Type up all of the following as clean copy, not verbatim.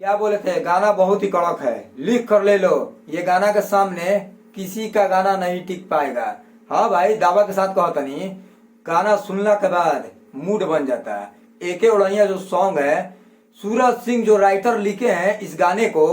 क्या बोले थे, गाना बहुत ही कड़क है, लिख कर ले लो। ये गाना के सामने किसी का गाना नहीं टिक पाएगा। हाँ भाई, दावा के साथ कहता नहीं, गाना सुनने के बाद मूड बन जाता है। एके उड़ैया जो सॉन्ग है, सूरज सिंह जो राइटर लिखे हैं इस गाने को,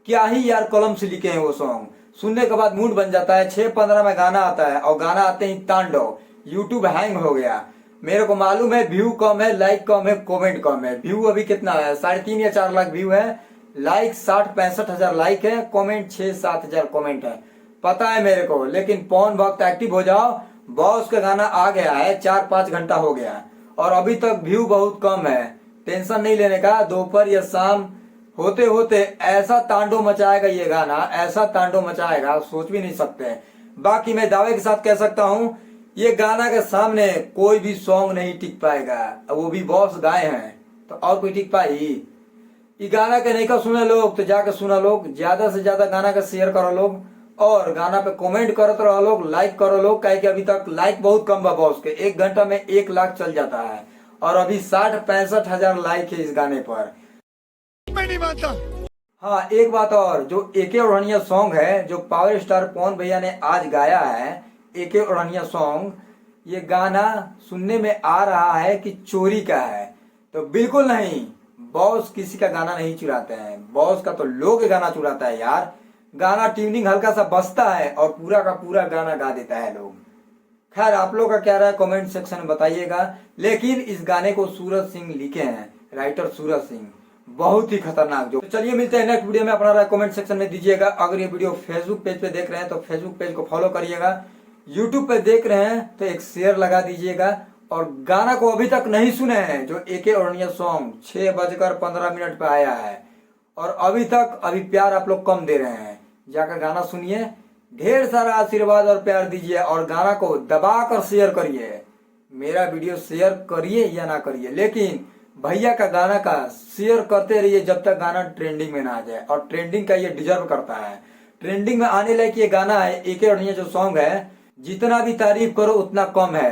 क्या ही यार कलम से लिखे हैं वो सॉन्ग। सुनने के बाद मूड बन जाता है। 6:15 में गाना आता है और गाना आते ही तांडव, यूट्यूब हैंग हो गया। मेरे को मालूम है व्यू कम है, लाइक कम है, कमेंट कम है। व्यू अभी कितना है, 3.5 या 4 लाख व्यू है। लाइक 60-65 हजार लाइक है, कमेंट 6-7 हजार कमेंट है। पता है मेरे को, लेकिन पौन वक्त एक्टिव हो जाओ। बॉस का गाना आ गया है, 4-5 घंटा हो गया और अभी तक व्यू बहुत कम है। टेंशन नहीं लेने का, दोपहर या शाम होते होते ऐसा तांडव मचाएगा ये गाना, ऐसा तांडव मचाएगा सोच भी नहीं सकते। बाकी मैं दावे के साथ कह सकता हूँ, ये गाना के सामने कोई भी सॉन्ग नहीं टिक पाएगा। वो भी बॉस गाए हैं तो और कोई टिक पाई? ये गाना के नहीं का सुने लोग तो जाकर सुना लोग, ज्यादा से ज्यादा गाना का शेयर करो लोग और गाना पे कमेंट करते रहो लोग, लाइक करो लोग। काहे कि अभी तक लाइक बहुत कम बा बॉस के, 1 घंटा में 1 लाख चल जाता है और अभी 60-65 हजार लाइक है इस गाने पर। मैं नहीं मानता। हाँ, एक बात और, जो एके ओढ़निया सॉन्ग है जो पावर स्टार पवन भैया ने आज गाया है, एके ओढ़निया सॉन्ग, ये गाना सुनने में आ रहा है कि चोरी का है। तो बिल्कुल नहीं, बॉस किसी का गाना नहीं चुराते हैं। बॉस का तो लोग गाना चुराता है यार। गाना ट्यूनिंग हल्का सा बजता है और पूरा का पूरा गाना गा देता है लोग। खैर, आप लोग का क्या राय कमेंट सेक्शन में बताइएगा। लेकिन इस गाने को सूरज सिंह लिखे हैं, राइटर सूरज सिंह, बहुत ही खतरनाक। जो तो चलिए मिलते हैं नेक्स्ट वीडियो में। अपना राय कमेंट सेक्शन में दीजिएगा। अगर ये वीडियो फेसबुक पेज पे देख रहे हैं तो फेसबुक पेज को फॉलो करिएगा। यूट्यूब पे देख रहे हैं तो एक शेयर लगा दीजिएगा। और गाना को अभी तक नहीं सुने हैं, जो एके ओढ़निया सॉन्ग 6:15 पे आया है और अभी तक प्यार आप लोग कम दे रहे हैं, जाकर गाना सुनिए। ढेर सारा आशीर्वाद और प्यार दीजिए और गाना को दबा कर शेयर करिए। मेरा वीडियो शेयर करिए या ना करिए, लेकिन भैया का गाना का शेयर करते रहिए जब तक गाना ट्रेंडिंग में ना आ जाए। और ट्रेंडिंग का ये डिजर्व करता है। ट्रेंडिंग में आने लायक ये गाना है, एके ओढ़निया जो सॉन्ग है। जितना भी तारीफ करो उतना कम है।